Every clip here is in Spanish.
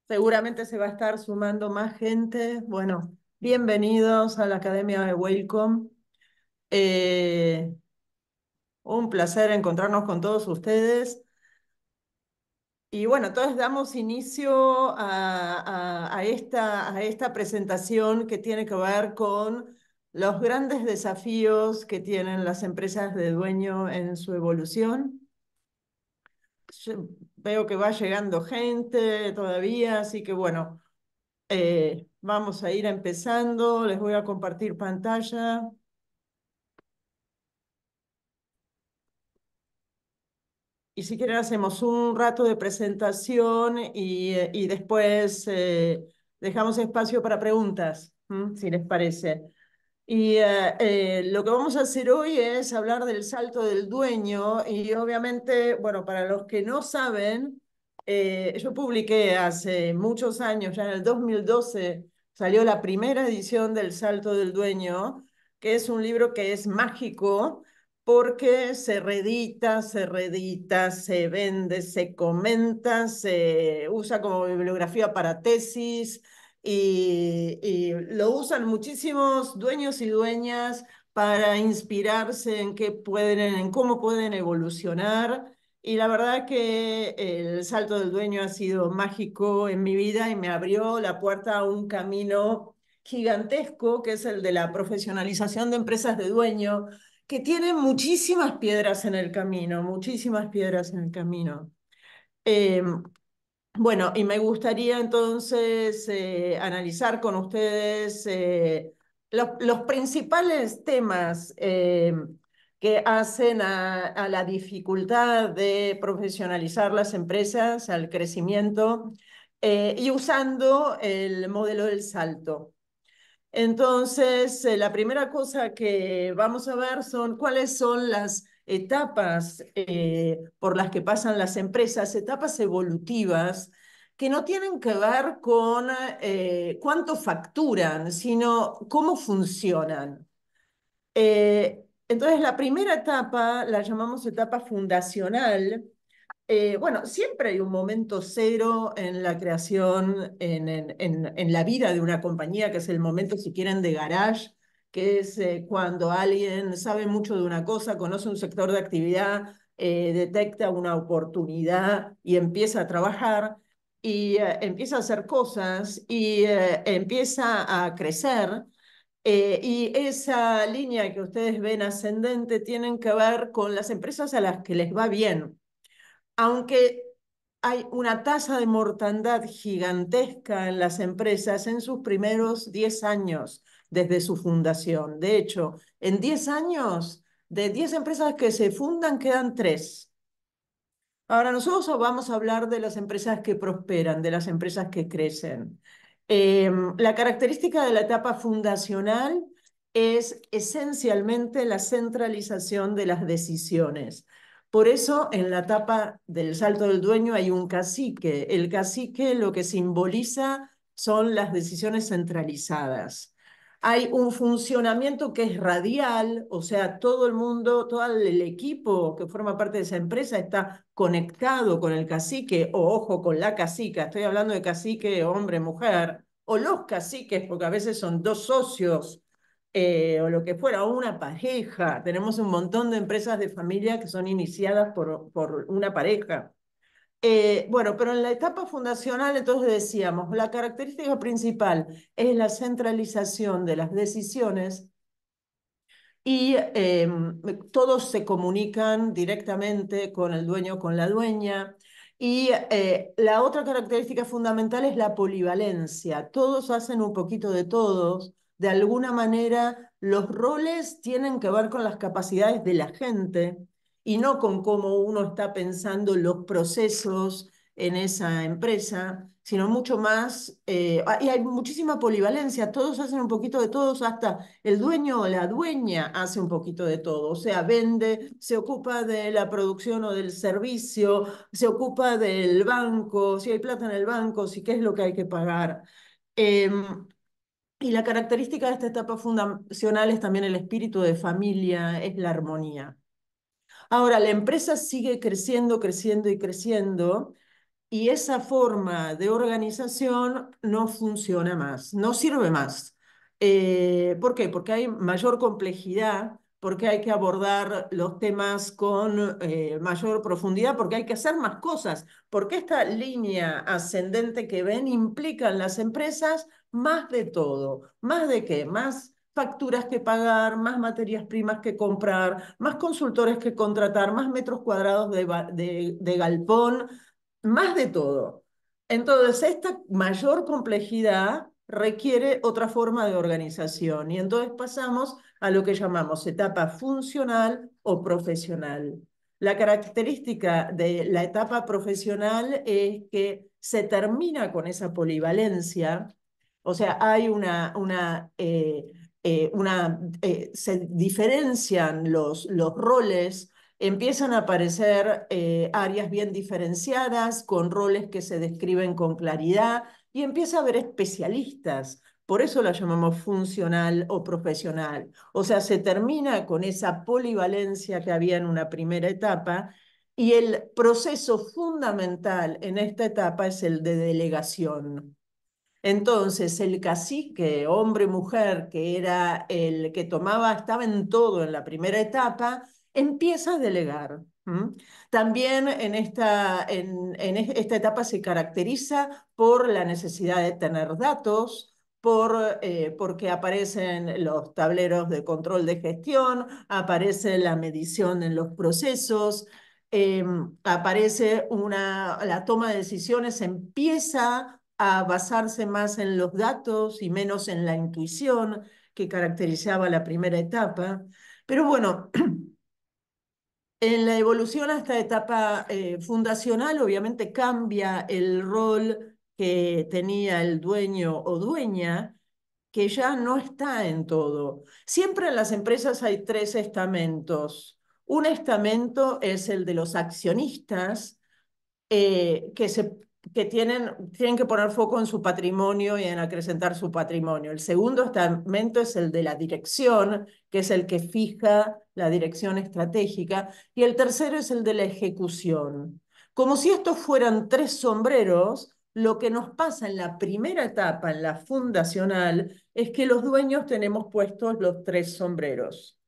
Seguramente se va a estar sumando más gente. Bueno, bienvenidos a la Academia de Welcome. Eh, un placer encontrarnos con todos ustedes. Y bueno, entonces damos inicio a esta presentación que tiene que ver con los grandes desafíos que tienen las empresas de dueño en su evolución. Yo veo que va llegando gente todavía, así que bueno. Vamos a ir empezando, les voy a compartir pantalla y si quieren hacemos un rato de presentación y después dejamos espacio para preguntas, si les parece. Lo que vamos a hacer hoy es hablar del salto del dueño y obviamente, bueno, para los que no saben, yo publiqué hace muchos años, ya en el 2012 salió la primera edición del Salto del Dueño, que es un libro que es mágico porque se reedita, se vende, se comenta, se usa como bibliografía para tesis y lo usan muchísimos dueños y dueñas para inspirarse en cómo pueden evolucionar. Y la verdad que el salto del dueño ha sido mágico en mi vida y me abrió la puerta a un camino gigantesco, que es el de la profesionalización de empresas de dueño, que tiene muchísimas piedras en el camino, muchísimas piedras en el camino. Eh, bueno, y me gustaría entonces analizar con ustedes los principales temas que hacen a la dificultad de profesionalizar las empresas, al crecimiento, y usando el modelo del salto. Entonces, la primera cosa que vamos a ver son cuáles son las etapas por las que pasan las empresas, etapas evolutivas que no tienen que ver con cuánto facturan, sino cómo funcionan. Entonces, la primera etapa la llamamos etapa fundacional. Bueno, siempre hay un momento cero en la creación, en la vida de una compañía, que es el momento, si quieren, de garage, que es cuando alguien sabe mucho de una cosa, conoce un sector de actividad, detecta una oportunidad y empieza a trabajar y empieza a hacer cosas y empieza a crecer. Y esa línea que ustedes ven ascendente tienen que ver con las empresas a las que les va bien, aunque hay una tasa de mortandad gigantesca en las empresas en sus primeros 10 años desde su fundación. De hecho, en 10 años, de 10 empresas que se fundan, quedan 3. Ahora, nosotros vamos a hablar de las empresas que prosperan, de las empresas que crecen. La característica de la etapa fundacional es esencialmente la centralización de las decisiones. Por eso, en la etapa del salto del dueño hay un cacique. El cacique lo que simboliza son las decisiones centralizadas. Hay un funcionamiento que es radial, o sea, todo el mundo, todo el equipo que forma parte de esa empresa está conectado con el cacique, o ojo, con la cacica. Estoy hablando de cacique, hombre, mujer, o los caciques, porque a veces son dos socios, o lo que fuera, o una pareja. Tenemos un montón de empresas de familia que son iniciadas por una pareja. Bueno, pero en la etapa fundacional, entonces decíamos, la característica principal es la centralización de las decisiones y todos se comunican directamente con el dueño, con la dueña. Y la otra característica fundamental es la polivalencia. Todos hacen un poquito de todos. De alguna manera, los roles tienen que ver con las capacidades de la gente y no con cómo uno está pensando los procesos en esa empresa, sino mucho más, y hay muchísima polivalencia, todos hacen un poquito de todos, hasta el dueño o la dueña hace un poquito de todo, o sea, vende, se ocupa de la producción o del servicio, se ocupa del banco, si hay plata en el banco, si qué es lo que hay que pagar. Eh, y la característica de esta etapa fundacional es también el espíritu de familia, es la armonía. Ahora, la empresa sigue creciendo, creciendo y creciendo, y esa forma de organización no funciona más, no sirve más. ¿Por qué? Porque hay mayor complejidad, porque hay que abordar los temas con mayor profundidad, porque hay que hacer más cosas, porque esta línea ascendente que ven implica en las empresas más de todo. ¿Más de qué? Más facturas que pagar, más materias primas que comprar, más consultores que contratar, más metros cuadrados de galpón, más de todo. Entonces, esta mayor complejidad requiere otra forma de organización y entonces pasamos a lo que llamamos etapa funcional o profesional. La característica de la etapa profesional es que se termina con esa polivalencia, o sea, hay se diferencian los roles, empiezan a aparecer áreas bien diferenciadas, con roles que se describen con claridad, y empieza a haber especialistas. Por eso la llamamos funcional o profesional. O sea, se termina con esa polivalencia que había en una primera etapa y el proceso fundamental en esta etapa es el de delegación. Entonces, el cacique, hombre, mujer, que era el que tomaba, estaba en todo en la primera etapa, empieza a delegar. ¿M? También esta etapa se caracteriza por la necesidad de tener datos, porque aparecen los tableros de control de gestión, aparece la medición en los procesos, aparece la toma de decisiones, empieza a basarse más en los datos y menos en la intuición que caracterizaba la primera etapa. Pero bueno, en la evolución a esta etapa fundacional, obviamente cambia el rol que tenía el dueño o dueña, que ya no está en todo. Siempre en las empresas hay tres estamentos. Un estamento es el de los accionistas, que, que tienen que poner foco en su patrimonio y en acrecentar su patrimonio. El segundo estamento es el de la dirección, que es el que fija la dirección estratégica, y el tercero es el de la ejecución. Como si estos fueran tres sombreros, lo que nos pasa en la primera etapa, en la fundacional, es que los dueños tenemos puestos los tres sombreros.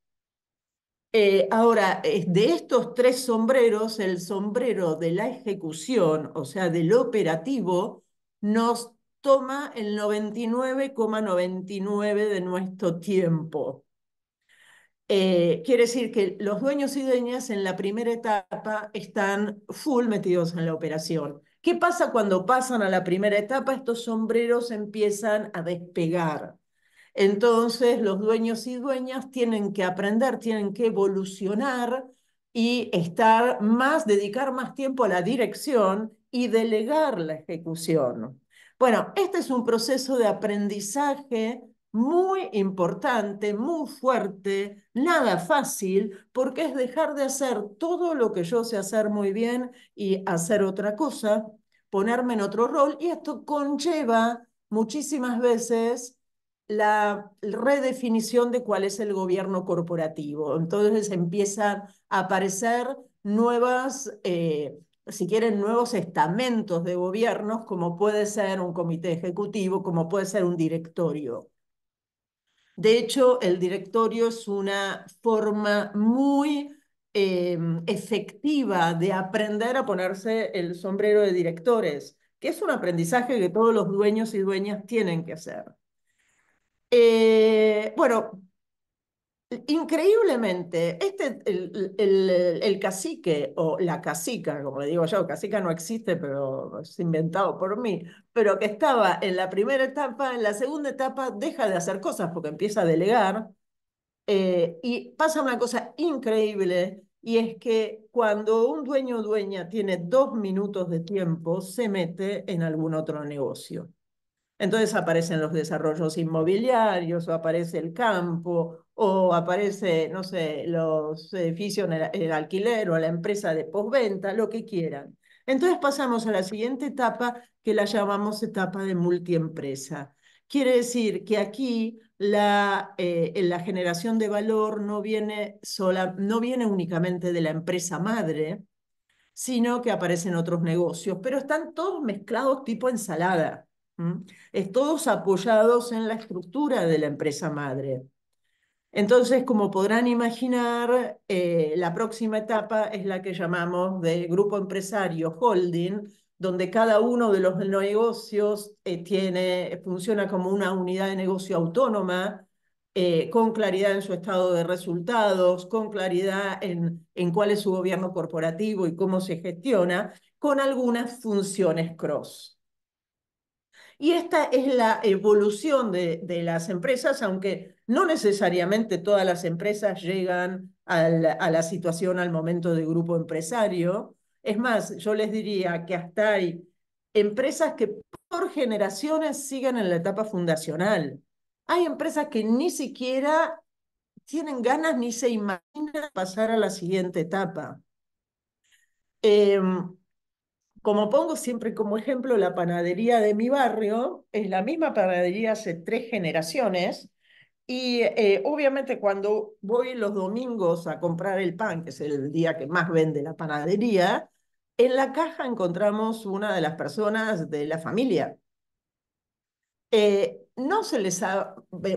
Ahora, de estos tres sombreros, el sombrero de la ejecución, o sea, del operativo, nos toma el 99,99 de nuestro tiempo. Quiere decir que los dueños y dueñas en la primera etapa están full metidos en la operación. ¿Qué pasa cuando pasan a la primera etapa? Estos sombreros empiezan a despegar. Entonces, los dueños y dueñas tienen que aprender, tienen que evolucionar y dedicar más tiempo a la dirección y delegar la ejecución. Bueno, este es un proceso de aprendizaje muy importante, muy fuerte, nada fácil, porque es dejar de hacer todo lo que yo sé hacer muy bien y hacer otra cosa, ponerme en otro rol, y esto conlleva muchísimas veces la redefinición de cuál es el gobierno corporativo. Entonces empiezan a aparecer si quieren, nuevos estamentos de gobiernos, como puede ser un comité ejecutivo, como puede ser un directorio. De hecho, el directorio es una forma muy efectiva de aprender a ponerse el sombrero de directores, que es un aprendizaje que todos los dueños y dueñas tienen que hacer. Bueno, increíblemente, el cacique o la cacica, como le digo yo, cacica no existe, pero es inventado por mí, pero que estaba en la primera etapa, en la segunda etapa deja de hacer cosas porque empieza a delegar, y pasa una cosa increíble, y es que cuando un dueño o dueña tiene 2 minutos de tiempo, se mete en algún otro negocio. Entonces aparecen los desarrollos inmobiliarios, o aparece el campo, o aparece, no sé, los edificios en el alquiler o la empresa de postventa, lo que quieran. Entonces pasamos a la siguiente etapa, que la llamamos etapa de multiempresa. Quiere decir que aquí la generación de valor no viene únicamente de la empresa madre, sino que aparecen otros negocios, pero están todos mezclados tipo ensalada. Todos apoyados en la estructura de la empresa madre. Entonces, como podrán imaginar, la próxima etapa es la que llamamos de grupo empresario holding, donde cada uno de los negocios funciona como una unidad de negocio autónoma, con claridad en su estado de resultados, con claridad en cuál es su gobierno corporativo y cómo se gestiona, con algunas funciones cross. Y esta es la evolución de las empresas, aunque no necesariamente todas las empresas llegan a la situación al momento de grupo empresario. Es más, yo les diría que hasta hay empresas que por generaciones siguen en la etapa fundacional. Hay empresas que ni siquiera tienen ganas ni se imaginan pasar a la siguiente etapa. Eh, Como pongo siempre como ejemplo, la panadería de mi barrio es la misma panadería hace 3 generaciones y obviamente cuando voy los domingos a comprar el pan, que es el día que más vende la panadería, en la caja encontramos una de las personas de la familia. No se les ha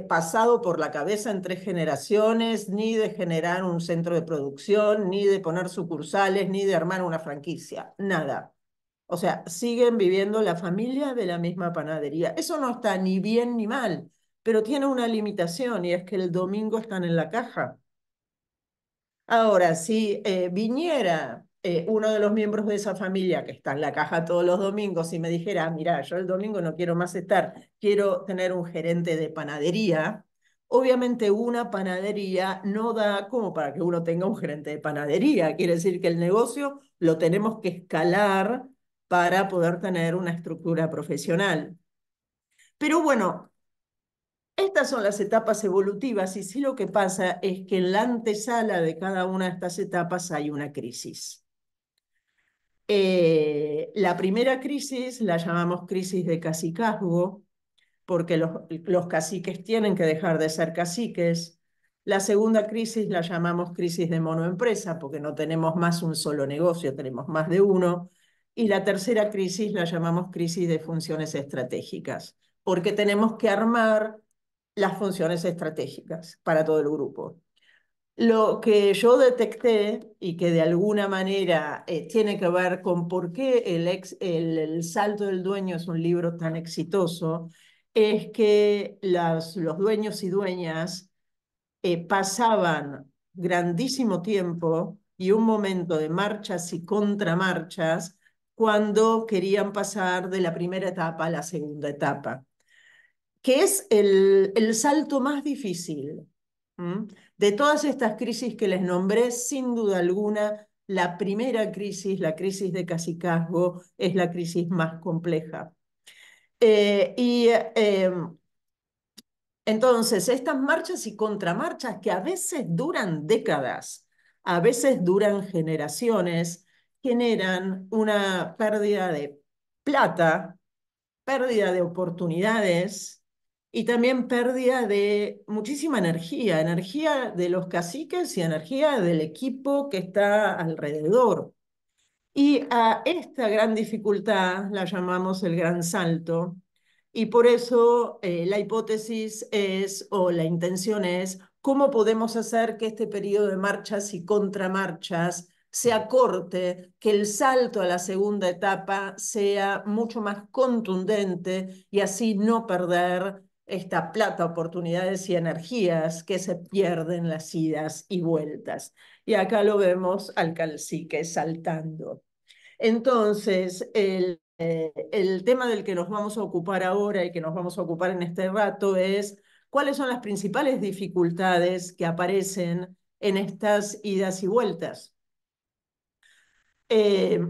pasado por la cabeza en 3 generaciones ni de generar un centro de producción, ni de poner sucursales, ni de armar una franquicia, nada. O sea, siguen viviendo la familia de la misma panadería. Eso no está ni bien ni mal, pero tiene una limitación y es que el domingo están en la caja. Ahora, si viniera uno de los miembros de esa familia que está en la caja todos los domingos y me dijera, "Ah, mira, yo el domingo no quiero más estar, quiero tener un gerente de panadería", obviamente una panadería no da como para que uno tenga un gerente de panadería. Quiere decir que el negocio lo tenemos que escalar para poder tener una estructura profesional. Pero bueno, estas son las etapas evolutivas y sí lo que pasa es que en la antesala de cada una de estas etapas hay una crisis. La primera crisis la llamamos crisis de cacicazgo, porque los caciques tienen que dejar de ser caciques. La segunda crisis la llamamos crisis de monoempresa, porque no tenemos más un solo negocio, tenemos más de uno. Y la tercera crisis la llamamos crisis de funciones estratégicas, porque tenemos que armar las funciones estratégicas para todo el grupo. Lo que yo detecté y que de alguna manera tiene que ver con por qué el Salto del Dueño es un libro tan exitoso, es que los dueños y dueñas pasaban grandísimo tiempo y un momento de marchas y contramarchas cuando querían pasar de la primera etapa a la segunda etapa, que es el salto más difícil. ¿Mm? De todas estas crisis que les nombré, sin duda alguna, la primera crisis, la crisis de cacicazgo, es la crisis más compleja. Eh, y eh, entonces, estas marchas y contramarchas que a veces duran décadas, a veces duran generaciones, generan una pérdida de plata, pérdida de oportunidades y también pérdida de muchísima energía, energía de los caciques y energía del equipo que está alrededor. Y a esta gran dificultad la llamamos el gran salto, y por eso la hipótesis es, o la intención es, cómo podemos hacer que este periodo de marchas y contramarchas se acorte, que el salto a la segunda etapa sea mucho más contundente y así no perder esta plata, oportunidades y energías que se pierden las idas y vueltas. Y acá lo vemos al cacique saltando. Entonces, el tema del que nos vamos a ocupar ahora y que nos vamos a ocupar en este rato es cuáles son las principales dificultades que aparecen en estas idas y vueltas. Eh,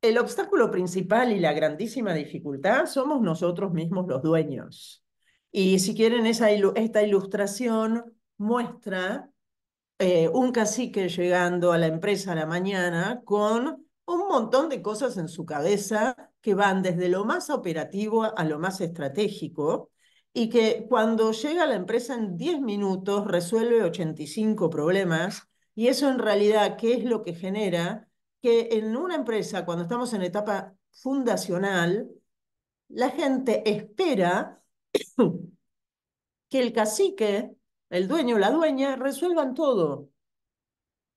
el obstáculo principal y la grandísima dificultad somos nosotros mismos los dueños. Y si quieren, esta ilustración muestra un cacique llegando a la empresa a la mañana con un montón de cosas en su cabeza que van desde lo más operativo a lo más estratégico y que cuando llega a la empresa en 10 minutos resuelve 85 problemas, y eso en realidad, ¿qué es lo que genera? Que en una empresa, cuando estamos en etapa fundacional, la gente espera que el cacique, el dueño o la dueña, resuelvan todo.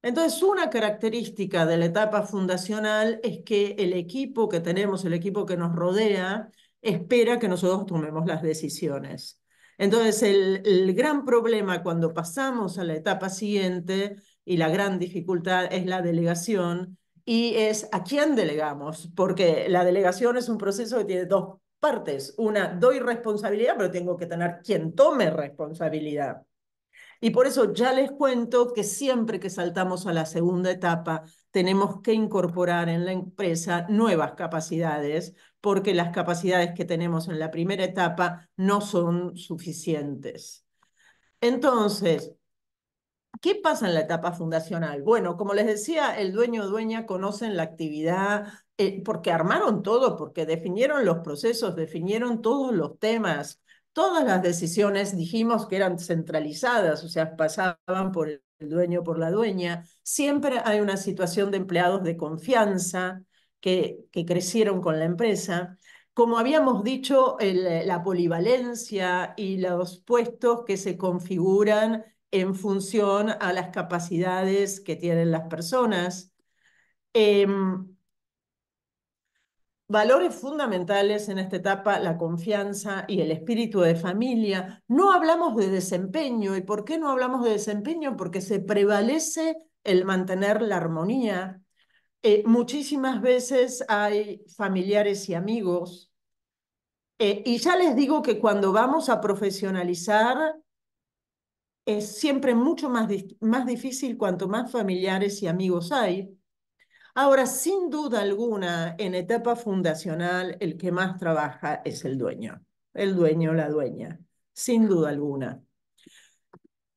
Entonces, una característica de la etapa fundacional es que el equipo que tenemos, el equipo que nos rodea, espera que nosotros tomemos las decisiones. Entonces, el gran problema cuando pasamos a la etapa siguiente y la gran dificultad es la delegación y es a quién delegamos, porque la delegación es un proceso que tiene dos partes. Una, doy responsabilidad, pero tengo que tener quien tome responsabilidad. Y por eso ya les cuento que siempre que saltamos a la segunda etapa, tenemos que incorporar en la empresa nuevas capacidades, porque las capacidades que tenemos en la primera etapa no son suficientes. Entonces, ¿qué pasa en la etapa fundacional? Bueno, como les decía, el dueño o dueña conocen la actividad porque armaron todo, porque definieron los procesos, definieron todos los temas, todas las decisiones dijimos que eran centralizadas, o sea, pasaban por el dueño o por la dueña. Siempre hay una situación de empleados de confianza que crecieron con la empresa. Como habíamos dicho, la polivalencia y los puestos que se configuran en función a las capacidades que tienen las personas. Eh, Valores fundamentales en esta etapa, la confianza y el espíritu de familia. No hablamos de desempeño. ¿Y por qué no hablamos de desempeño? Porque se prevalece el mantener la armonía. Muchísimas veces hay familiares y amigos. Y ya les digo que cuando vamos a profesionalizar, es siempre mucho más difícil cuanto más familiares y amigos hay. Ahora, sin duda alguna, en etapa fundacional, el que más trabaja es el dueño o la dueña, sin duda alguna.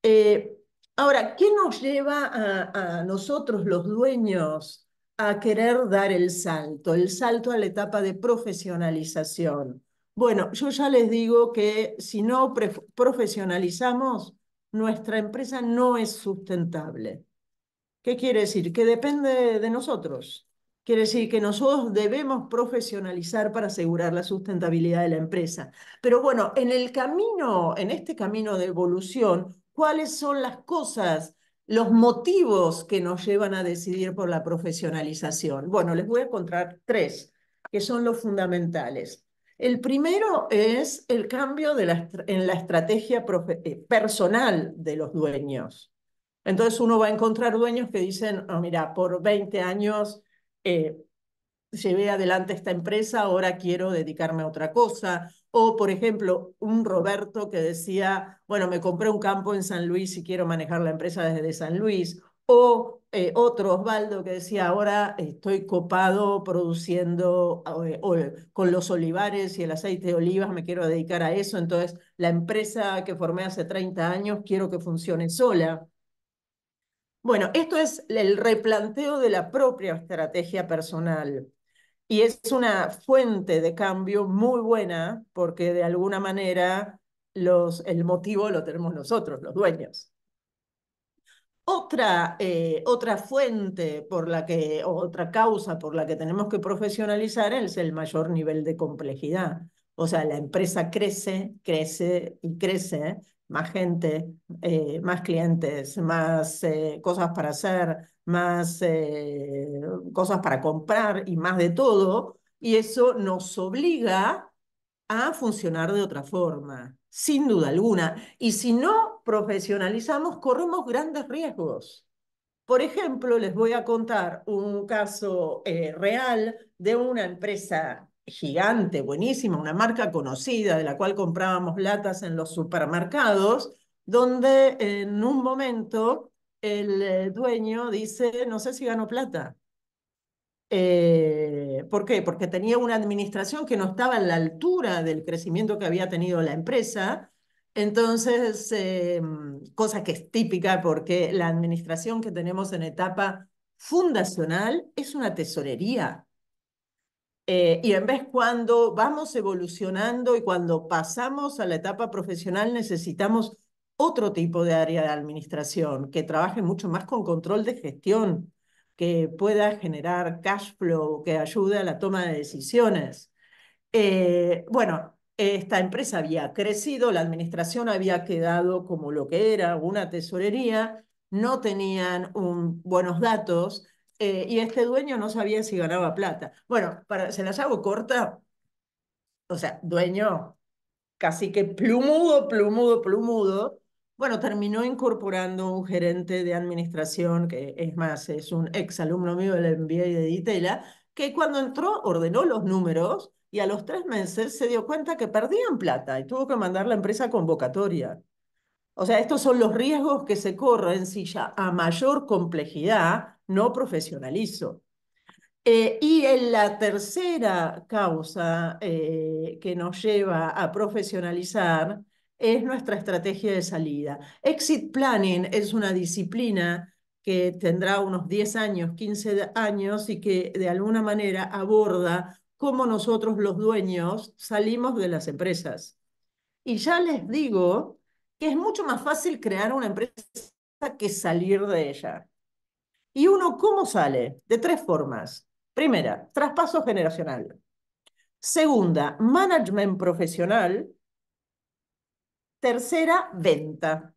Eh, Ahora, ¿qué nos lleva a nosotros los dueños a querer dar el salto a la etapa de profesionalización? Bueno, yo ya les digo que si no profesionalizamos, nuestra empresa no es sustentable. ¿Qué quiere decir? Que depende de nosotros. Quiere decir que nosotros debemos profesionalizar para asegurar la sustentabilidad de la empresa. Pero bueno, en el camino, en este camino de evolución, ¿cuáles son las cosas, los motivos que nos llevan a decidir por la profesionalización? Bueno, les voy a contar tres, que son los fundamentales. El primero es el cambio en la estrategia personal de los dueños. Entonces uno va a encontrar dueños que dicen, oh, mira, por 20 años eh, llevé adelante esta empresa, ahora quiero dedicarme a otra cosa. O, por ejemplo, un Roberto que decía, bueno, me compré un campo en San Luis y quiero manejar la empresa desde San Luis. O otro Osvaldo que decía, ahora estoy copado produciendo con los olivares y el aceite de olivas, me quiero dedicar a eso. Entonces, la empresa que formé hace 30 años quiero que funcione sola. Bueno, esto es el replanteo de la propia estrategia personal y es una fuente de cambio muy buena porque de alguna manera el motivo lo tenemos nosotros, los dueños. Otra fuente por la que, o otra causa por la que tenemos que profesionalizar es el mayor nivel de complejidad. O sea, la empresa crece, crece y crece, más gente, más clientes, más cosas para hacer, más cosas para comprar y más de todo. Y eso nos obliga a funcionar de otra forma, sin duda alguna. Y si no profesionalizamos, corremos grandes riesgos. Por ejemplo, les voy a contar un caso real de una empresa gigante, buenísima, una marca conocida de la cual comprábamos latas en los supermercados, donde en un momento el dueño dice, no sé si gano plata. ¿Por qué? Porque tenía una administración que no estaba a la altura del crecimiento que había tenido la empresa. Entonces, cosa que es típica porque la administración que tenemos en etapa fundacional es una tesorería. Y en vez cuando vamos evolucionando y cuando pasamos a la etapa profesional necesitamos otro tipo de área de administración que trabaje mucho más con control de gestión, que pueda generar cash flow, que ayude a la toma de decisiones. Bueno, esta empresa había crecido, la administración había quedado como lo que era, una tesorería, no tenían buenos datos y este dueño no sabía si ganaba plata. Bueno, se las hago corta, o sea, dueño casi que plumudo, plumudo, plumudo. Bueno, terminó incorporando un gerente de administración, que es más, es un ex alumno mío del MBA de Ditela, que cuando entró ordenó los números y a los 3 meses se dio cuenta que perdían plata y tuvo que mandar la empresa a convocatoria. O sea, estos son los riesgos que se corren si ya a mayor complejidad no profesionalizo. Y en la tercera causa que nos lleva a profesionalizar es nuestra estrategia de salida. Exit planning es una disciplina que tendrá unos 10 años, 15 años y que de alguna manera aborda cómo nosotros los dueños salimos de las empresas. Y ya les digo que es mucho más fácil crear una empresa que salir de ella. ¿Y uno cómo sale? De 3 formas. Primera, traspaso generacional. Segunda, management profesional. Tercera, venta.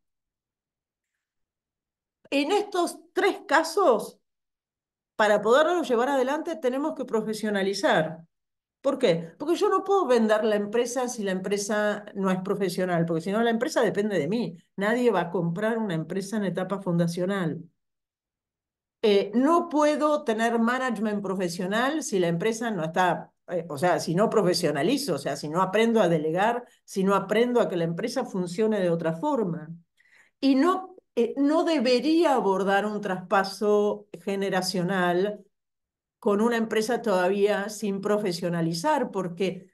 En estos 3 casos, para poderlo llevar adelante, tenemos que profesionalizar. ¿Por qué? Porque yo no puedo vender la empresa si la empresa no es profesional, porque si no, la empresa depende de mí. Nadie va a comprar una empresa en etapa fundacional. No puedo tener management profesional si la empresa no está, o sea, si no profesionalizo, o sea, si no aprendo a delegar, si no aprendo a que la empresa funcione de otra forma. Y no debería abordar un traspaso generacional con una empresa todavía sin profesionalizar, porque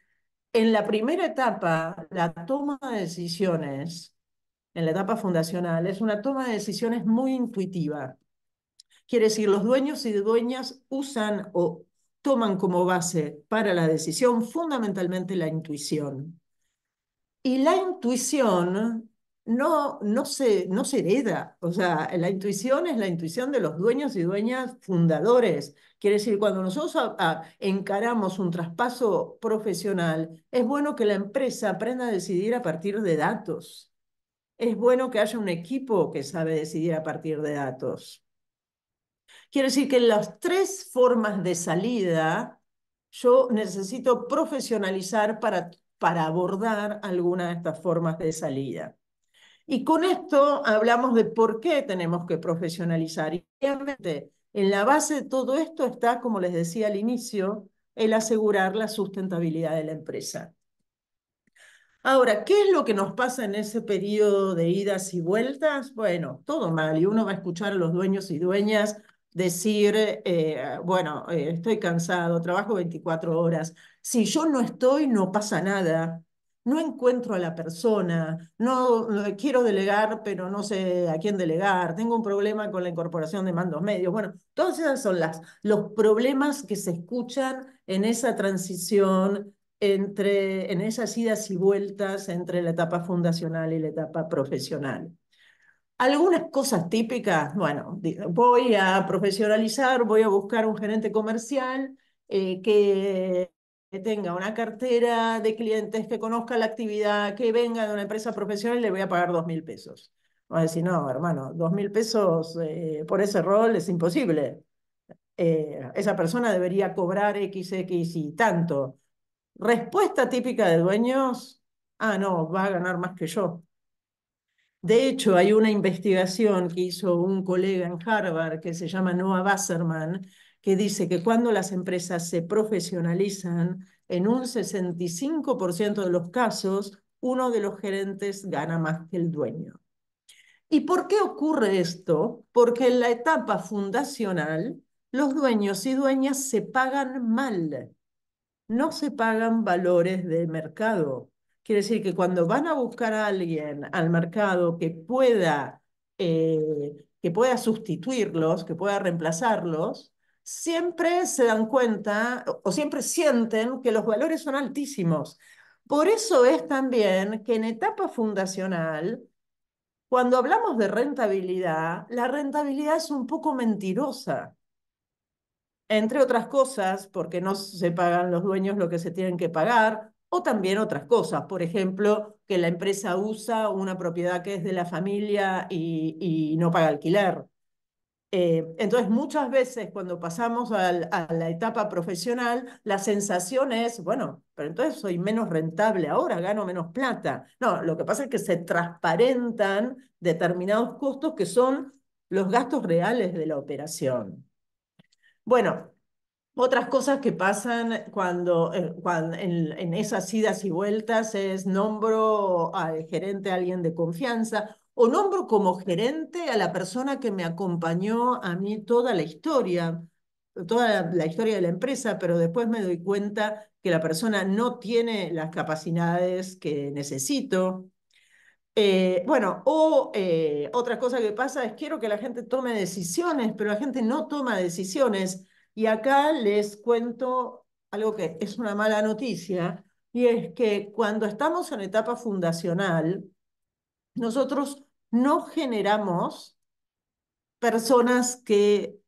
en la primera etapa, la toma de decisiones, en la etapa fundacional, es una toma de decisiones muy intuitiva. Quiere decir, los dueños y dueñas usan o toman como base para la decisión fundamentalmente la intuición. Y la intuición no se hereda. O sea, la intuición es la intuición de los dueños y dueñas fundadores. Quiere decir, cuando nosotros encaramos un traspaso profesional, es bueno que la empresa aprenda a decidir a partir de datos. Es bueno que haya un equipo que sabe decidir a partir de datos. Quiere decir que en las 3 formas de salida yo necesito profesionalizar para abordar alguna de estas formas de salida. Y con esto hablamos de por qué tenemos que profesionalizar. Y obviamente en la base de todo esto está, como les decía al inicio, el asegurar la sustentabilidad de la empresa. Ahora, ¿qué es lo que nos pasa en ese periodo de idas y vueltas? Bueno, todo mal. Y uno va a escuchar a los dueños y dueñas decir, bueno, estoy cansado, trabajo 24 horas. Si yo no estoy, no pasa nada. No encuentro a la persona, no quiero delegar, pero no sé a quién delegar. Tengo un problema con la incorporación de mandos medios. Bueno, todos esos son los problemas que se escuchan en esa transición en esas idas y vueltas entre la etapa fundacional y la etapa profesional. Algunas cosas típicas, bueno, voy a profesionalizar, voy a buscar un gerente comercial que tenga una cartera de clientes, que conozca la actividad, que venga de una empresa profesional y le voy a pagar 2.000 pesos. Vamos a decir, no, hermano, 2.000 pesos por ese rol es imposible. Esa persona debería cobrar XX y tanto. Respuesta típica de dueños, no, va a ganar más que yo. De hecho, hay una investigación que hizo un colega en Harvard que se llama Noah Wasserman, que dice que cuando las empresas se profesionalizan, en un 65% de los casos, uno de los gerentes gana más que el dueño. ¿Y por qué ocurre esto? Porque en la etapa fundacional, los dueños y dueñas se pagan mal, no se pagan valores de mercado. Quiere decir que cuando van a buscar a alguien al mercado que pueda sustituirlos, que pueda reemplazarlos, siempre se dan cuenta o siempre sienten que los valores son altísimos. Por eso es también que en etapa fundacional, cuando hablamos de rentabilidad, la rentabilidad es un poco mentirosa. Entre otras cosas, porque no se pagan los dueños lo que se tienen que pagar, o también otras cosas. Por ejemplo, que la empresa usa una propiedad que es de la familia y no paga alquiler. Entonces, muchas veces cuando pasamos a la etapa profesional, la sensación es, bueno, pero entonces soy menos rentable ahora, gano menos plata. No, lo que pasa es que se transparentan determinados costos que son los gastos reales de la operación. Bueno, otras cosas que pasan cuando en esas idas y vueltas es nombro al gerente a alguien de confianza o nombro como gerente a la persona que me acompañó a mí toda la historia de la empresa, pero después me doy cuenta que la persona no tiene las capacidades que necesito. Bueno, otra cosa que pasa es quiero que la gente tome decisiones, pero la gente no toma decisiones. Y acá les cuento algo que es una mala noticia, y es que cuando estamos en etapa fundacional, nosotros no generamos personas que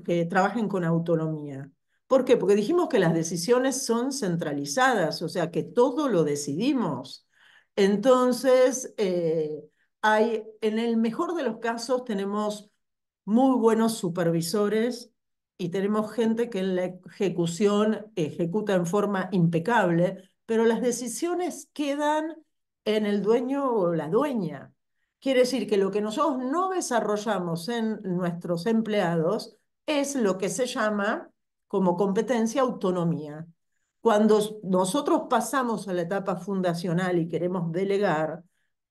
que trabajen con autonomía. ¿Por qué? Porque dijimos que las decisiones son centralizadas, o sea, que todo lo decidimos. Entonces, en el mejor de los casos tenemos muy buenos supervisores y tenemos gente que en la ejecución ejecuta en forma impecable, pero las decisiones quedan en el dueño o la dueña. Quiere decir que lo que nosotros no desarrollamos en nuestros empleados es lo que se llama como competencia autonomía. Cuando nosotros pasamos a la etapa fundacional y queremos delegar,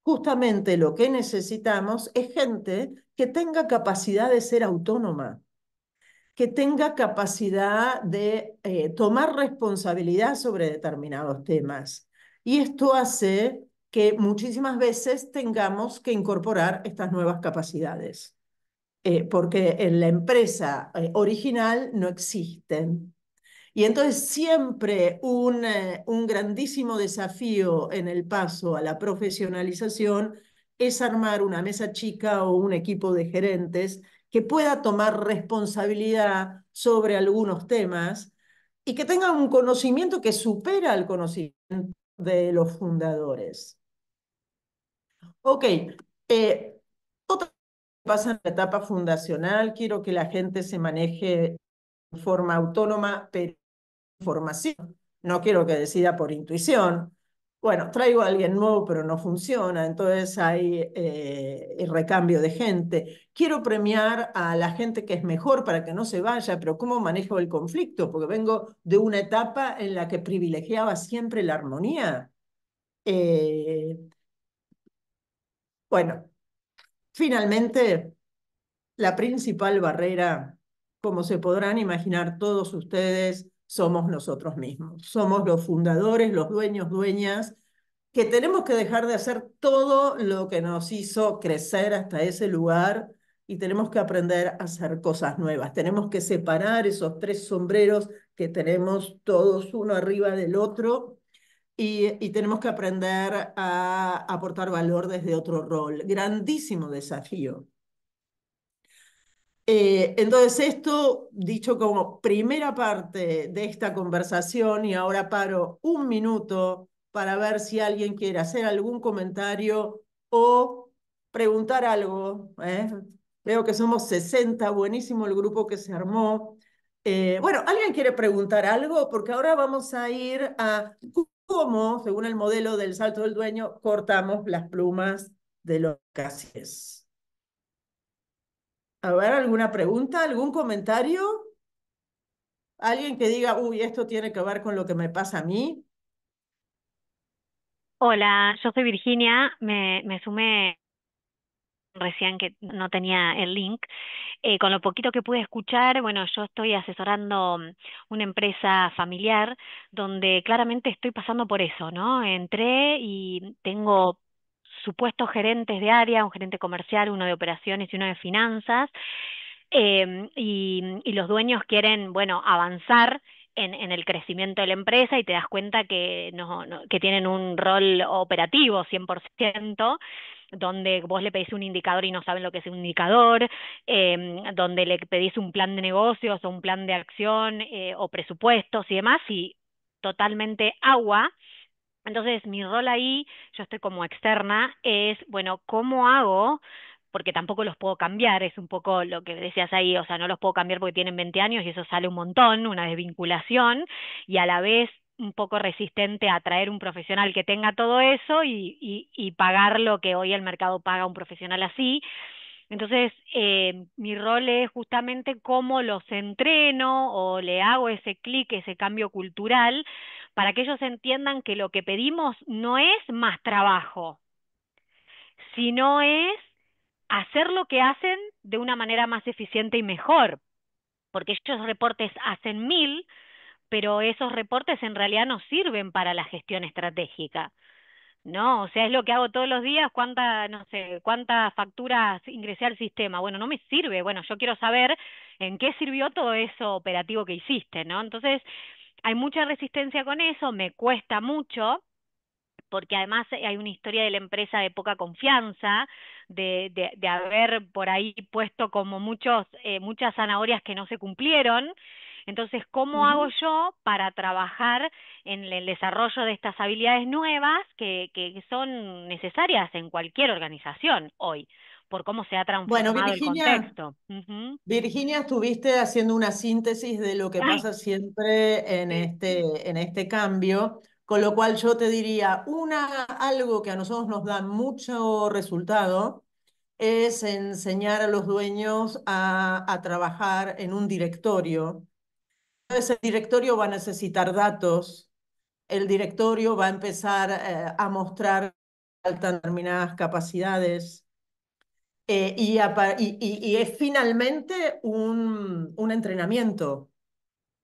justamente lo que necesitamos es gente que tenga capacidad de ser autónoma, que tenga capacidad de tomar responsabilidad sobre determinados temas. Y esto hace que muchísimas veces tengamos que incorporar estas nuevas capacidades, porque en la empresa original no existen. Y entonces siempre un grandísimo desafío en el paso a la profesionalización es armar una mesa chica o un equipo de gerentes que pueda tomar responsabilidad sobre algunos temas y que tenga un conocimiento que supera el conocimiento de los fundadores. Ok, otra cosa que pasa en la etapa fundacional, quiero que la gente se maneje de forma autónoma, pero información. No quiero que decida por intuición. Bueno, traigo a alguien nuevo, pero no funciona, entonces hay recambio de gente. Quiero premiar a la gente que es mejor para que no se vaya, pero ¿cómo manejo el conflicto? Porque vengo de una etapa en la que privilegiaba siempre la armonía. Eh, bueno, finalmente, la principal barrera, como se podrán imaginar todos ustedes, somos nosotros mismos. Somos los fundadores, los dueños, dueñas, que tenemos que dejar de hacer todo lo que nos hizo crecer hasta ese lugar y tenemos que aprender a hacer cosas nuevas. Tenemos que separar esos tres sombreros que tenemos todos uno arriba del otro y tenemos que aprender a aportar valor desde otro rol. Grandísimo desafío. Entonces, esto dicho como primera parte de esta conversación, y ahora paro un minuto para ver si alguien quiere hacer algún comentario o preguntar algo. Veo que somos 60, buenísimo el grupo que se armó. Bueno, ¿alguien quiere preguntar algo? Porque ahora vamos a ir a cómo, según el modelo del salto del dueño, cortamos las plumas de los casies. A ver, ¿alguna pregunta? ¿Algún comentario? ¿Alguien que diga, uy, esto tiene que ver con lo que me pasa a mí? Hola, yo soy Virginia, me sumé recién que no tenía el link. Con lo poquito que pude escuchar, bueno, yo estoy asesorando una empresa familiar donde claramente estoy pasando por eso, ¿no? Entré y tengo supuestos gerentes de área, un gerente comercial, uno de operaciones y uno de finanzas, y los dueños quieren, bueno, avanzar en el crecimiento de la empresa y te das cuenta que, que tienen un rol operativo 100%, donde vos le pedís un indicador y no saben lo que es un indicador, donde le pedís un plan de negocios o un plan de acción o presupuestos y demás, y totalmente agua. Entonces, mi rol ahí, yo estoy como externa, es, bueno, ¿cómo hago? Porque tampoco los puedo cambiar, es un poco lo que decías ahí, o sea, no los puedo cambiar porque tienen 20 años y eso sale un montón, una desvinculación, y a la vez un poco resistente a traer un profesional que tenga todo eso y pagar lo que hoy el mercado paga a un profesional así. Entonces, mi rol es justamente cómo los entreno o le hago ese clic, ese cambio cultural, para que ellos entiendan que lo que pedimos no es más trabajo, sino es hacer lo que hacen de una manera más eficiente y mejor, porque ellos reportes hacen 1000, pero esos reportes en realidad no sirven para la gestión estratégica. No, o sea, es lo que hago todos los días, cuántas, no sé, cuántas facturas ingresé al sistema. Bueno, no me sirve. Bueno, yo quiero saber en qué sirvió todo eso operativo que hiciste, ¿no? Entonces, hay mucha resistencia con eso, me cuesta mucho, porque además hay una historia de la empresa de poca confianza, de haber por ahí puesto como muchas zanahorias que no se cumplieron. Entonces, ¿cómo hago Ujú. yo para trabajar en el desarrollo de estas habilidades nuevas que son necesarias en cualquier organización hoy, por cómo se ha Bueno, transformado el Virginia, contexto? Ujú. Virginia, estuviste haciendo una síntesis de lo que Ay, pasa siempre sí. en este cambio, con lo cual yo te diría, algo que a nosotros nos da mucho resultado es enseñar a los dueños a trabajar en un directorio. Ese directorio va a necesitar datos, el directorio va a empezar a mostrar determinadas capacidades y es finalmente un entrenamiento,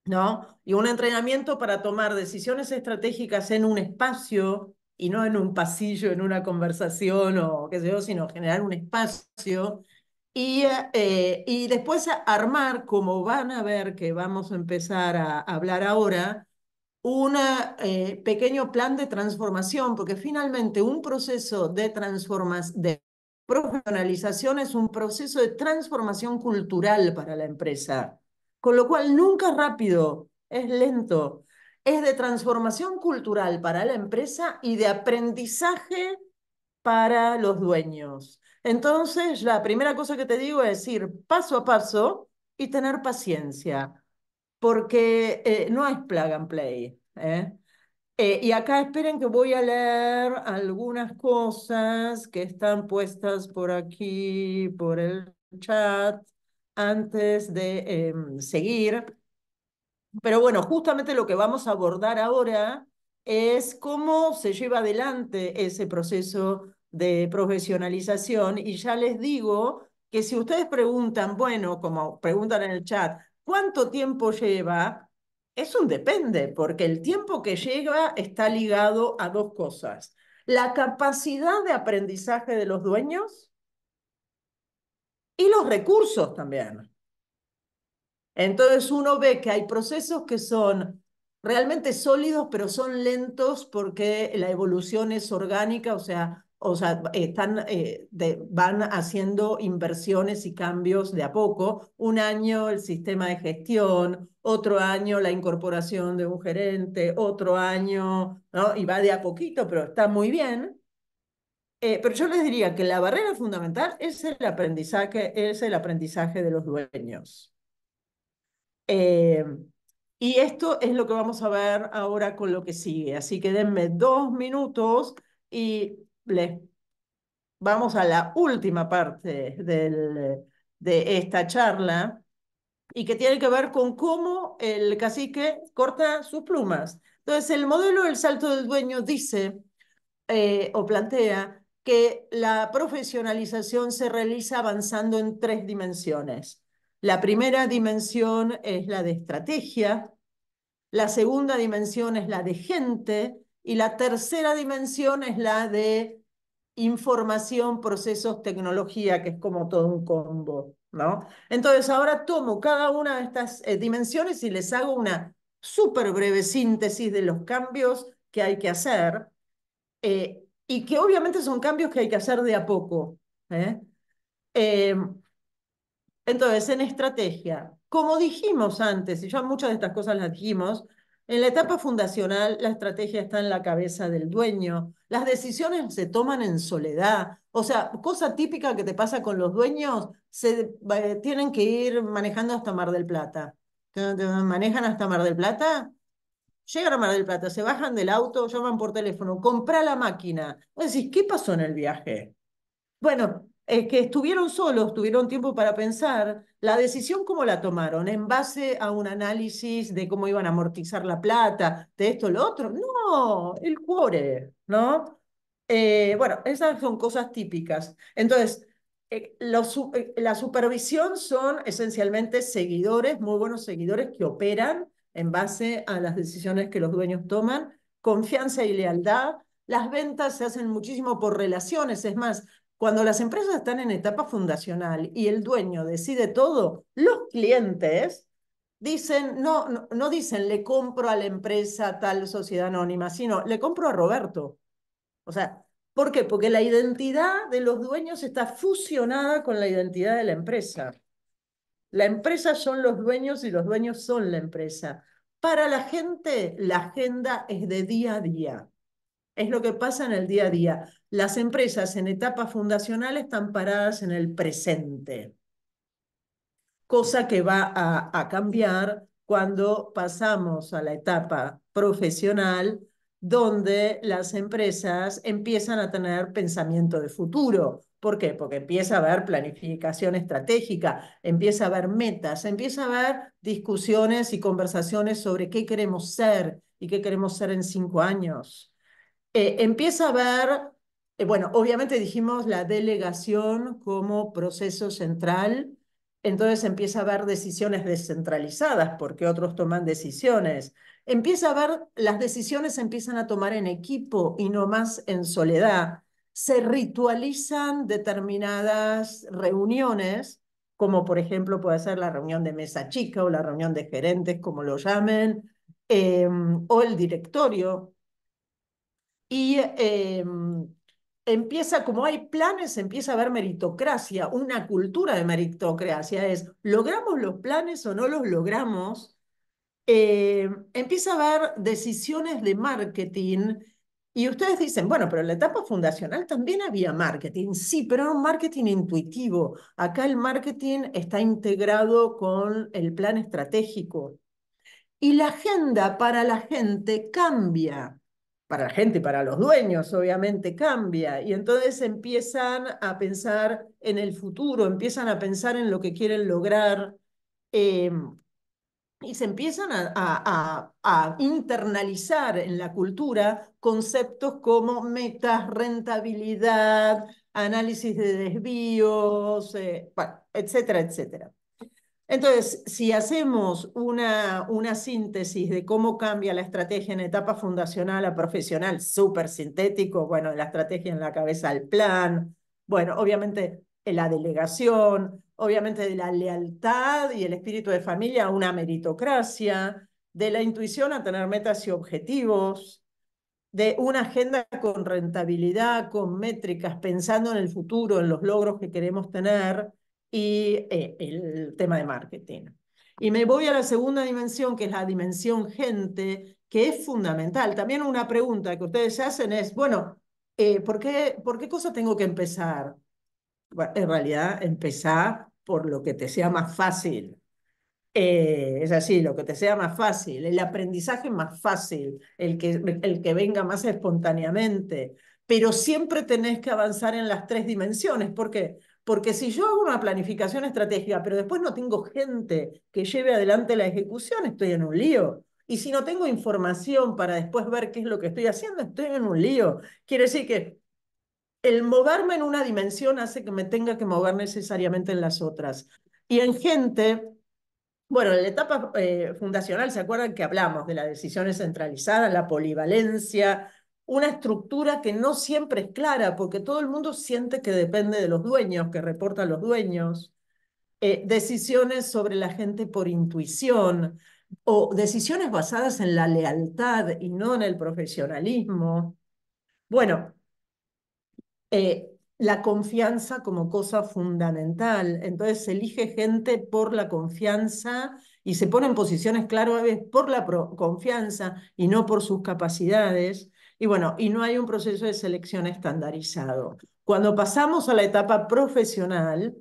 ¿no? Y un entrenamiento para tomar decisiones estratégicas en un espacio y no en un pasillo, en una conversación o qué sé yo, sino generar un espacio y después armar, como van a ver que vamos a empezar a hablar ahora, un pequeño plan de transformación, porque finalmente un proceso de transformación, de profesionalización es un proceso de transformación cultural para la empresa, con lo cual nunca es rápido, es lento, es de transformación cultural para la empresa y de aprendizaje para los dueños. Entonces, la primera cosa que te digo es ir paso a paso y tener paciencia porque no es plug and play. Y acá esperen que voy a leer algunas cosas que están puestas por aquí, por el chat, antes de seguir. Pero bueno, justamente lo que vamos a abordar ahora es cómo se lleva adelante ese proceso de profesionalización. Y ya les digo que si ustedes preguntan, bueno, como preguntan en el chat, ¿cuánto tiempo lleva? Es un depende, porque el tiempo que lleva está ligado a dos cosas. La capacidad de aprendizaje de los dueños y los recursos también. Entonces uno ve que hay procesos que son realmente sólidos, pero son lentos porque la evolución es orgánica, o sea van haciendo inversiones y cambios de a poco. Un año el sistema de gestión, otro año la incorporación de un gerente, otro año, ¿no? Y va de a poquito, pero está muy bien. Pero yo les diría que la barrera fundamental es el aprendizaje de los dueños. Eh, y esto es lo que vamos a ver ahora con lo que sigue. Así que denme 2 minutos y les vamos a la última parte de esta charla y que tiene que ver con cómo el cacique corta sus plumas. Entonces, el modelo del salto del dueño dice o plantea que la profesionalización se realiza avanzando en 3 dimensiones. La primera dimensión es la de estrategia, la segunda dimensión es la de gente y la tercera dimensión es la de información, procesos, tecnología, que es como todo un combo. ¿no? Entonces ahora tomo cada una de estas dimensiones y les hago una súper breve síntesis de los cambios que hay que hacer y que obviamente son cambios que hay que hacer de a poco. ¿Eh? Eh, entonces, en estrategia, como dijimos antes, y ya muchas de estas cosas las dijimos, en la etapa fundacional la estrategia está en la cabeza del dueño, las decisiones se toman en soledad, o sea, cosa típica que te pasa con los dueños, tienen que ir manejando hasta Mar del Plata. Manejan hasta Mar del Plata, llegan a Mar del Plata, se bajan del auto, llaman por teléfono, compra la máquina. Vos decís, ¿qué pasó en el viaje? Bueno, que estuvieron solos, tuvieron tiempo para pensar. La decisión, ¿cómo la tomaron? ¿En base a un análisis de cómo iban a amortizar la plata, de esto, lo otro? No, el cuore, ¿no? Bueno, esas son cosas típicas. Entonces, la supervisión son esencialmente seguidores, muy buenos seguidores que operan en base a las decisiones que los dueños toman, confianza y lealtad. Las ventas se hacen muchísimo por relaciones, es más, cuando las empresas están en etapa fundacional y el dueño decide todo, los clientes dicen, no, no, no dicen le compro a la empresa tal sociedad anónima, sino le compro a Roberto. O sea, ¿por qué? Porque la identidad de los dueños está fusionada con la identidad de la empresa. La empresa son los dueños y los dueños son la empresa. Para la gente, la agenda es de día a día. Es lo que pasa en el día a día. Las empresas en etapa fundacional están paradas en el presente, cosa que va a cambiar cuando pasamos a la etapa profesional, donde las empresas empiezan a tener pensamiento de futuro. ¿Por qué? Porque empieza a haber planificación estratégica, empieza a haber metas, empieza a haber discusiones y conversaciones sobre qué queremos ser y qué queremos ser en 5 años. Empieza a ver, bueno, obviamente dijimos la delegación como proceso central, entonces empieza a haber decisiones descentralizadas porque otros toman decisiones. Empieza a ver, las decisiones se empiezan a tomar en equipo y no más en soledad. Se ritualizan determinadas reuniones, como por ejemplo puede ser la reunión de mesa chica o la reunión de gerentes, como lo llamen, o el directorio y empieza, como hay planes, empieza a haber meritocracia, una cultura de meritocracia, es, ¿logramos los planes o no los logramos? Empieza a haber decisiones de marketing y ustedes dicen, bueno, pero en la etapa fundacional también había marketing, sí, pero era un marketing intuitivo. Acá el marketing está integrado con el plan estratégico. Y la agenda para la gente cambia. Para la gente y para los dueños, obviamente, cambia. Y entonces empiezan a pensar en el futuro, empiezan a pensar en lo que quieren lograr eh, y se empiezan a internalizar en la cultura conceptos como metas, rentabilidad, análisis de desvíos, bueno, etcétera, etcétera. Entonces, si hacemos una síntesis de cómo cambia la estrategia en etapa fundacional a profesional, súper sintético, bueno, la estrategia en la cabeza al plan, bueno, obviamente la delegación, obviamente de la lealtad y el espíritu de familia a una meritocracia, de la intuición a tener metas y objetivos, de una agenda con rentabilidad, con métricas, pensando en el futuro, en los logros que queremos tener y el tema de marketing. Y me voy a la segunda dimensión, que es la dimensión gente, que es fundamental. También una pregunta que ustedes se hacen es, bueno, ¿por qué cosa tengo que empezar? Bueno, en realidad, empezar por lo que te sea más fácil. Es así, lo que te sea más fácil, el aprendizaje más fácil, el que venga más espontáneamente, pero siempre tenés que avanzar en las tres dimensiones. ¿Por qué? Porque si yo hago una planificación estratégica, pero después no tengo gente que lleve adelante la ejecución, estoy en un lío. Y si no tengo información para después ver qué es lo que estoy haciendo, estoy en un lío. Quiere decir que el moverme en una dimensión hace que me tenga que mover necesariamente en las otras. Y en gente, bueno, en la etapa fundacional, ¿se acuerdan que hablamos de las decisiones centralizadas, la polivalencia, una estructura que no siempre es clara, porque todo el mundo siente que depende de los dueños, que reportan los dueños? decisiones sobre la gente por intuición o decisiones basadas en la lealtad y no en el profesionalismo. Bueno, la confianza como cosa fundamental. Entonces se elige gente por la confianza y se pone en posiciones claves por la confianza y no por sus capacidades. Y bueno, y no hay un proceso de selección estandarizado. Cuando pasamos a la etapa profesional,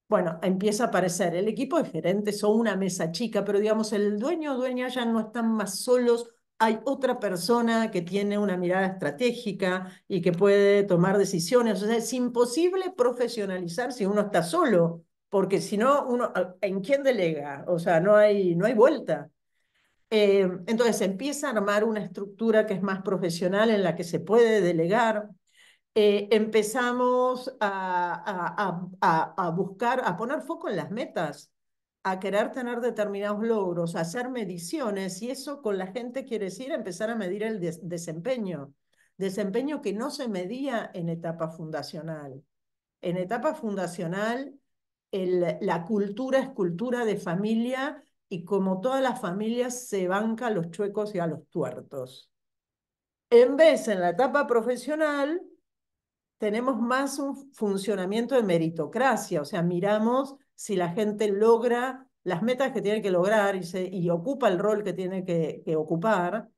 bueno, empieza a aparecer el equipo de gerentes o una mesa chica, pero digamos, el dueño o dueña ya no están más solos, hay otra persona que tiene una mirada estratégica y que puede tomar decisiones. O sea, es imposible profesionalizar si uno está solo, porque si no, uno, ¿en quién delega? O sea, no hay vuelta. Entonces empieza a armar una estructura que es más profesional en la que se puede delegar. Empezamos a buscar, a poner foco en las metas, a querer tener determinados logros, a hacer mediciones, y eso con la gente quiere decir empezar a medir el desempeño, desempeño que no se medía en etapa fundacional. En etapa fundacional, la cultura es cultura de familia y como todas las familias se banca a los chuecos y a los tuertos. En vez, en la etapa profesional, tenemos más un funcionamiento de meritocracia, o sea, miramos si la gente logra las metas que tiene que lograr y ocupa el rol que tiene que ocupar,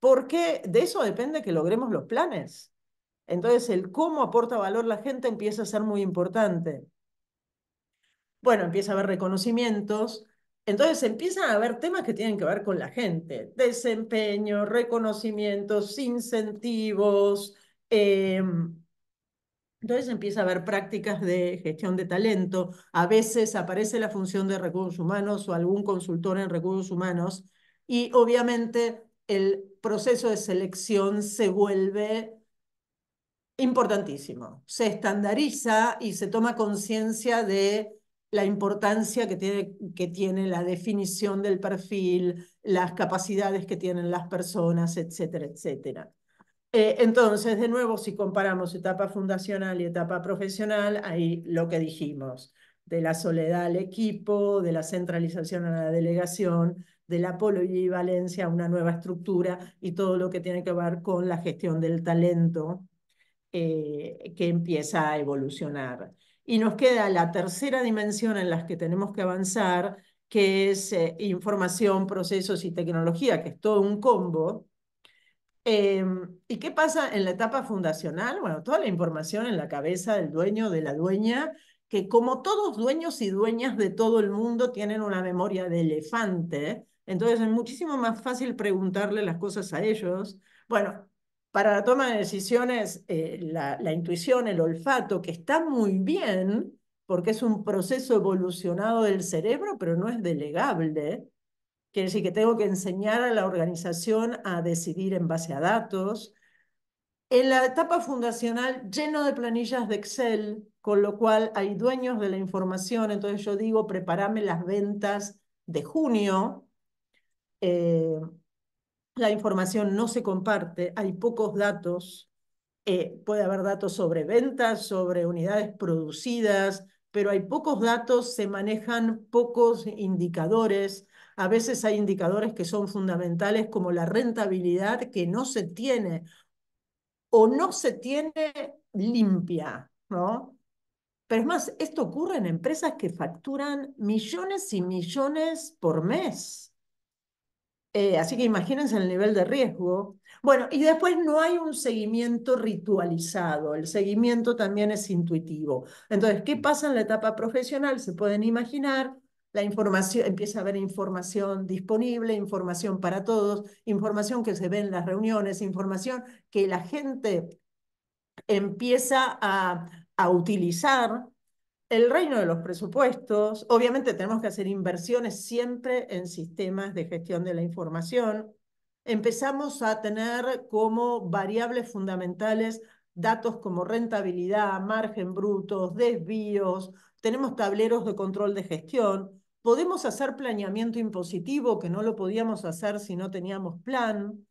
porque de eso depende que logremos los planes. Entonces, el cómo aporta valor la gente empieza a ser muy importante. Bueno, empieza a haber reconocimientos, entonces empiezan a haber temas que tienen que ver con la gente, desempeño, reconocimientos, incentivos, entonces empieza a haber prácticas de gestión de talento. A veces aparece la función de recursos humanos o algún consultor en recursos humanos y obviamente el proceso de selección se vuelve importantísimo. Se estandariza y se toma conciencia de la importancia que tiene la definición del perfil, las capacidades que tienen las personas, etcétera, etcétera. Entonces, de nuevo, si comparamos etapa fundacional y etapa profesional, ahí lo que dijimos, de la soledad al equipo, de la centralización a la delegación, de la polivalencia a una nueva estructura y todo lo que tiene que ver con la gestión del talento que empieza a evolucionar. Y nos queda la tercera dimensión en la que tenemos que avanzar, que es información, procesos y tecnología, que es todo un combo. ¿Y qué pasa en la etapa fundacional? Bueno, toda la información en la cabeza del dueño, de la dueña, que como todos dueños y dueñas de todo el mundo tienen una memoria de elefante, entonces es muchísimo más fácil preguntarle las cosas a ellos. Bueno, para la toma de decisiones, la intuición, el olfato, que está muy bien, porque es un proceso evolucionado del cerebro, pero no es delegable. Quiere decir que tengo que enseñar a la organización a decidir en base a datos. En la etapa fundacional, lleno de planillas de Excel, con lo cual hay dueños de la información, entonces yo digo, prepárame las ventas de junio. Eh, la información no se comparte, hay pocos datos, puede haber datos sobre ventas, sobre unidades producidas, pero hay pocos datos, se manejan pocos indicadores. A veces hay indicadores que son fundamentales como la rentabilidad que no se tiene o no se tiene limpia, ¿no? Pero es más, esto ocurre en empresas que facturan millones y millones por mes. Así que imagínense el nivel de riesgo. Bueno, y después no hay un seguimiento ritualizado, el seguimiento también es intuitivo. Entonces, ¿qué pasa en la etapa profesional? Se pueden imaginar, la información, empieza a haber información disponible, información para todos, información que se ve en las reuniones, información que la gente empieza a utilizar el reino de los presupuestos. Obviamente tenemos que hacer inversiones siempre en sistemas de gestión de la información. Empezamos a tener como variables fundamentales datos como rentabilidad, margen brutos, desvíos, tenemos tableros de control de gestión, podemos hacer planeamiento impositivo, que no lo podíamos hacer si no teníamos plan.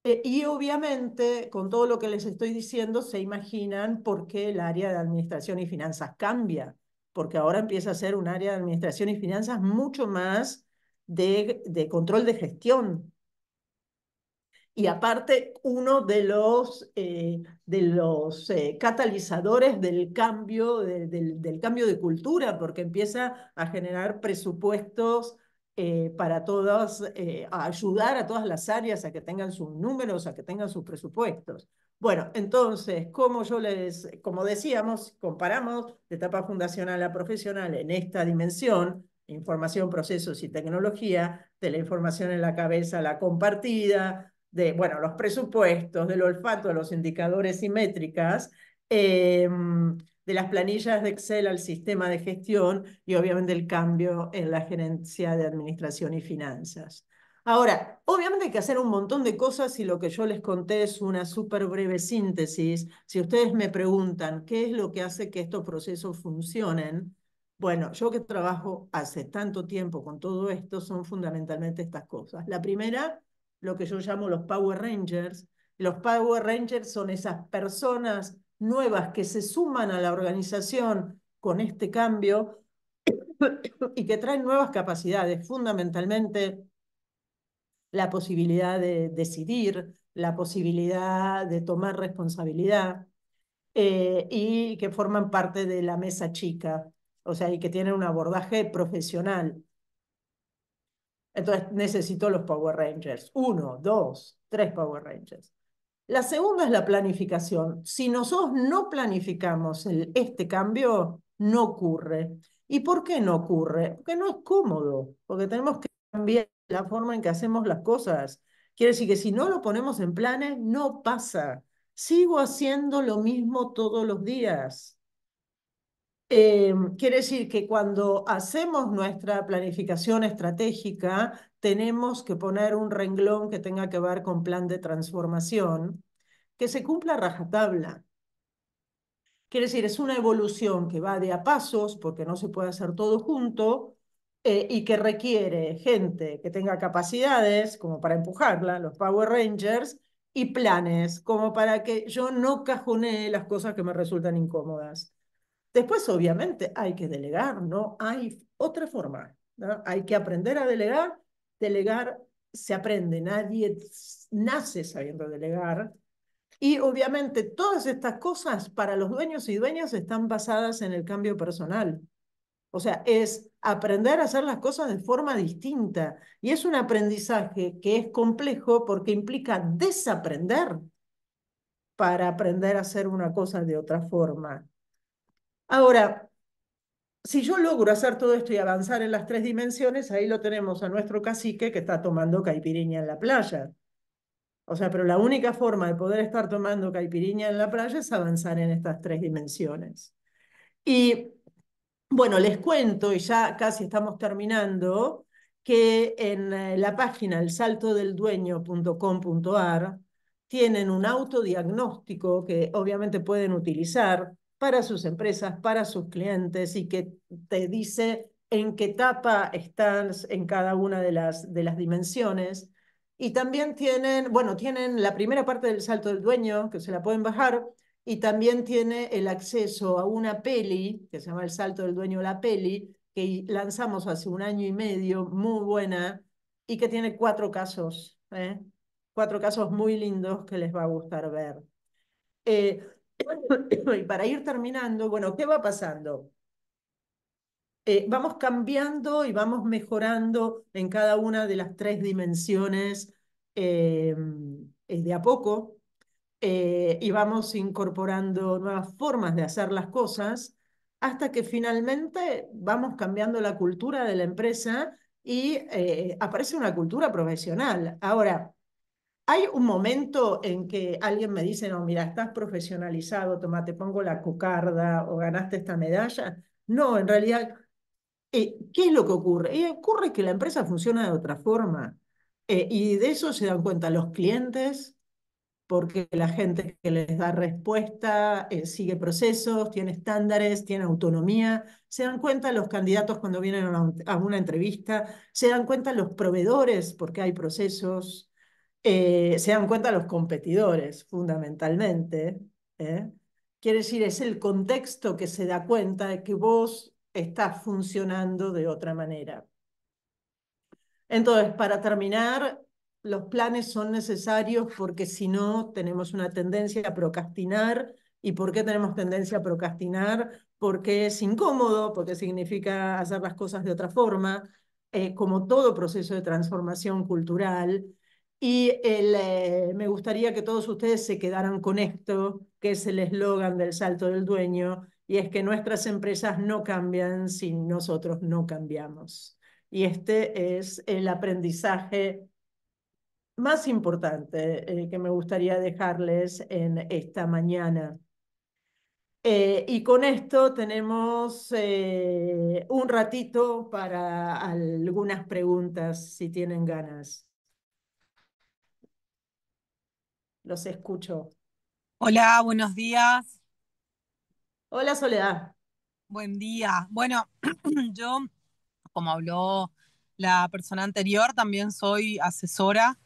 Y obviamente, con todo lo que les estoy diciendo, se imaginan por qué el área de administración y finanzas cambia, porque ahora empieza a ser un área de administración y finanzas mucho más de control de gestión. Y aparte, uno de los catalizadores del cambio, del cambio de cultura, porque empieza a generar presupuestos para todas, a ayudar a todas las áreas a que tengan sus números, a que tengan sus presupuestos. Bueno, entonces, como decíamos, comparamos de etapa fundacional a profesional en esta dimensión, información, procesos y tecnología, de la información en la cabeza, la compartida, de, bueno, los presupuestos, del olfato, de los indicadores y métricas, de las planillas de Excel al sistema de gestión y obviamente el cambio en la gerencia de administración y finanzas. Ahora, obviamente hay que hacer un montón de cosas y lo que yo les conté es una súper breve síntesis. Si ustedes me preguntan qué es lo que hace que estos procesos funcionen, bueno, yo que trabajo hace tanto tiempo con todo esto, son fundamentalmente estas cosas. La primera, lo que yo llamo los Power Rangers. Los Power Rangers son esas personas nuevas que se suman a la organización con este cambio y que traen nuevas capacidades, fundamentalmente la posibilidad de decidir, la posibilidad de tomar responsabilidad y que forman parte de la mesa chica, o sea, y que tienen un abordaje profesional. Entonces necesito los Power Rangers. Uno, dos, tres Power Rangers. La segunda es la planificación. Si nosotros no planificamos este cambio, no ocurre. ¿Y por qué no ocurre? Porque no es cómodo, porque tenemos que cambiar la forma en que hacemos las cosas. Quiere decir que si no lo ponemos en planes, no pasa. Sigo haciendo lo mismo todos los días. Quiere decir que cuando hacemos nuestra planificación estratégica, tenemos que poner un renglón que tenga que ver con plan de transformación, que se cumpla a rajatabla. Quiere decir, es una evolución que va de a pasos, porque no se puede hacer todo junto, y que requiere gente que tenga capacidades como para empujarla, los Power Rangers, y planes como para que yo no cajonee las cosas que me resultan incómodas. Después, obviamente, hay que delegar, no hay otra forma, ¿no? Hay que aprender a delegar. Delegar se aprende, nadie nace sabiendo delegar. Y obviamente todas estas cosas para los dueños y dueñas están basadas en el cambio personal. O sea, es aprender a hacer las cosas de forma distinta. Y es un aprendizaje que es complejo porque implica desaprender para aprender a hacer una cosa de otra forma. Ahora, si yo logro hacer todo esto y avanzar en las tres dimensiones, ahí lo tenemos a nuestro cacique que está tomando caipiriña en la playa. O sea, pero la única forma de poder estar tomando caipiriña en la playa es avanzar en estas tres dimensiones. Y bueno, les cuento, y ya casi estamos terminando, que en la página elsaltodeldueño.com.ar tienen un autodiagnóstico que obviamente pueden utilizar para sus empresas, para sus clientes, y que te dice en qué etapa están en cada una de las dimensiones. Y también tienen, bueno, tienen la primera parte del salto del dueño, que se la pueden bajar, y también tiene el acceso a una peli, que se llama El Salto del Dueño la Peli, que lanzamos hace un año y medio, muy buena, y que tiene cuatro casos muy lindos que les va a gustar ver. Eh, y para ir terminando, bueno, ¿qué va pasando? Vamos cambiando y vamos mejorando en cada una de las tres dimensiones de a poco, y vamos incorporando nuevas formas de hacer las cosas hasta que finalmente vamos cambiando la cultura de la empresa y aparece una cultura profesional. Ahora, hay un momento en que alguien me dice, no, mira, estás profesionalizado, toma, te pongo la cocarda o ganaste esta medalla. No, en realidad, ¿qué es lo que ocurre? Y ocurre que la empresa funciona de otra forma. Y de eso se dan cuenta los clientes, porque la gente que les da respuesta sigue procesos, tiene estándares, tiene autonomía. Se dan cuenta los candidatos cuando vienen a una entrevista, se dan cuenta los proveedores, porque hay procesos, se dan cuenta los competidores, fundamentalmente. ¿eh? Quiere decir, es el contexto que se da cuenta de que vos está funcionando de otra manera. Entonces, para terminar, los planes son necesarios porque si no, tenemos una tendencia a procrastinar. ¿Y por qué tenemos tendencia a procrastinar? Porque es incómodo, porque significa hacer las cosas de otra forma, como todo proceso de transformación cultural. Y me gustaría que todos ustedes se quedaran con esto, que es el eslogan del Salto del Dueño, y es que nuestras empresas no cambian si nosotros no cambiamos. Y este es el aprendizaje más importante que me gustaría dejarles en esta mañana. Y con esto tenemos un ratito para algunas preguntas, si tienen ganas. Los escucho. Hola, buenos días. Hola, Soledad. Buen día. Bueno, yo, como habló la persona anterior, también soy asesora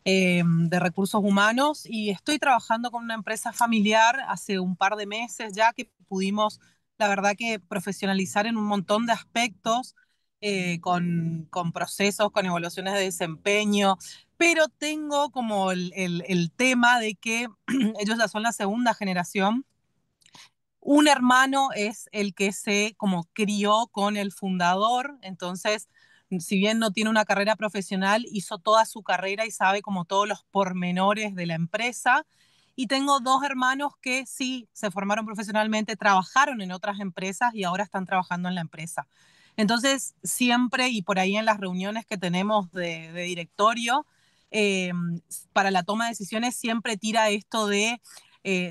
de recursos humanos y estoy trabajando con una empresa familiar hace un par de meses ya que pudimos, la verdad que profesionalizar en un montón de aspectos, con procesos, con evaluaciones de desempeño, pero tengo como el tema de que ellos ya son la segunda generación. Un hermano es el que se como crió con el fundador, entonces, si bien no tiene una carrera profesional, hizo toda su carrera y sabe como todos los pormenores de la empresa. Y tengo dos hermanos que sí se formaron profesionalmente, trabajaron en otras empresas y ahora están trabajando en la empresa. Entonces, siempre y por ahí en las reuniones que tenemos de directorio, eh, para la toma de decisiones siempre tira esto de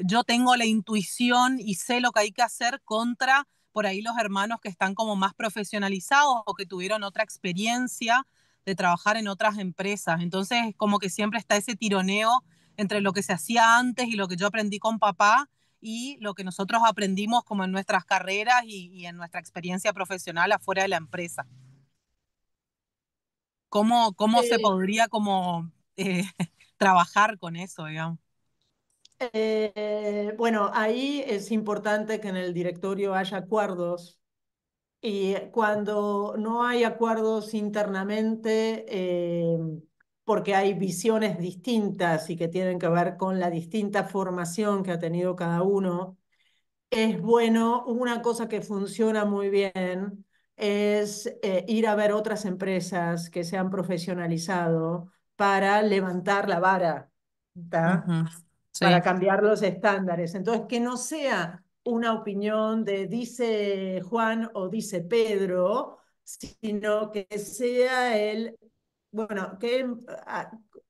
yo tengo la intuición y sé lo que hay que hacer contra por ahí los hermanos que están como más profesionalizados o que tuvieron otra experiencia de trabajar en otras empresas. Entonces, como que siempre está ese tironeo entre lo que se hacía antes y lo que yo aprendí con papá y lo que nosotros aprendimos como en nuestras carreras y en nuestra experiencia profesional afuera de la empresa. ¿Cómo se Eh, podría como trabajar con eso, digamos? bueno, ahí es importante que en el directorio haya acuerdos. Y cuando no hay acuerdos internamente, porque hay visiones distintas y que tienen que ver con la distinta formación que ha tenido cada uno, es bueno, una cosa que funciona muy bien es ir a ver otras empresas que se han profesionalizado para levantar la vara, ¿tá? Ujú. Para Sí, cambiar los estándares. Entonces, que no sea una opinión de dice Juan o dice Pedro, sino que sea el, bueno,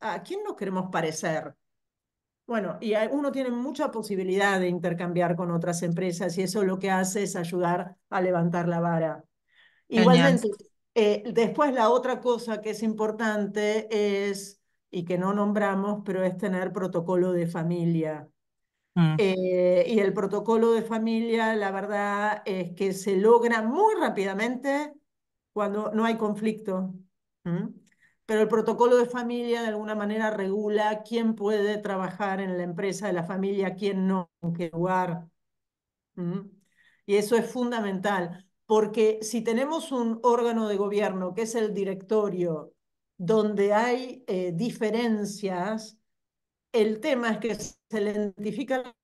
a quién nos queremos parecer. Bueno, y uno tiene mucha posibilidad de intercambiar con otras empresas y eso lo que hace es ayudar a levantar la vara. genial. Igualmente, después la otra cosa que es importante es, y que no nombramos, pero es tener protocolo de familia. Mm, Y el protocolo de familia, la verdad es que se logra muy rápidamente cuando no hay conflicto. ¿Mm? Pero el protocolo de familia de alguna manera regula quién puede trabajar en la empresa de la familia, quién no, en qué lugar. ¿Mm? Y eso es fundamental, porque si tenemos un órgano de gobierno que es el directorio, donde hay diferencias, el tema es que se le identifica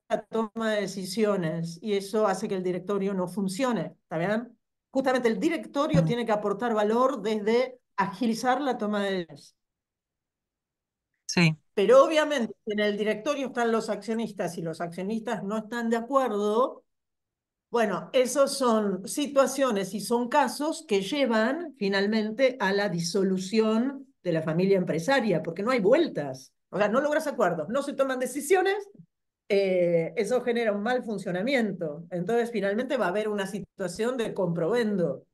la toma de decisiones y eso hace que el directorio no funcione, ¿está bien? Justamente el directorio mm, tiene que aportar valor desde agilizar la toma de decisiones. sí, Pero obviamente en el directorio están los accionistas y los accionistas no están de acuerdo. Bueno, esos son situaciones y son casos que llevan finalmente a la disolución de la familia empresaria, porque no hay vueltas. O sea, no logras acuerdos, no se toman decisiones, eso genera un mal funcionamiento. Entonces, finalmente va a haber una situación de comprovendo.